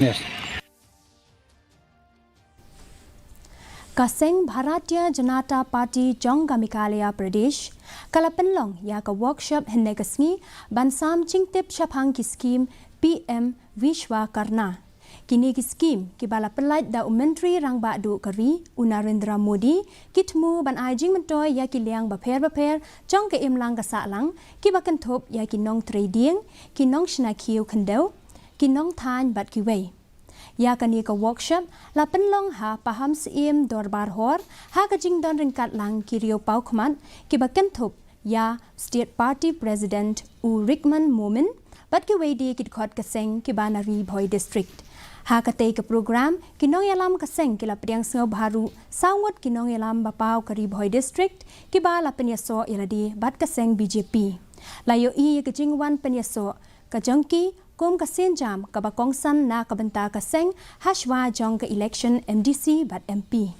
Yes. Seng Bharatiya Janata Party Jongamikalaya Pradesh kala Pynlong ya ka workshop henne kasngi bansam Jingtip Shapang ki scheme PM Vishwakarna kini ki scheme ki bala pelait da menteri rang ba du kari Narendra Modi kitmu ban ai jing mentoy ya ki liang ba pher jong ke imlang ka sa lang ki ba kan thop ya ki nong trading ki nong shna khiu khandeu ki nong than bat ki wei ya kani ka workshop la Pynlong ha paham sim dorbar hor ha ka jing don ringkat lang kirio pau khmat ki bakan thup ya state party president u Rickman Momin bat ki wedi ki khot ka Seng ki banari Bhoi district ha ka te ka program ki nong yalam ka Seng ki la priang so bharu sawat ki nong yalam ba pau kari Bhoi district ki ba la penyaso iladi bat ka Seng BJP la yo i ka jing wan penyaso ka jongki Kum ka senjam ka bakong san na kabanta ka Seng hashwa jong ka election MDC bat MP.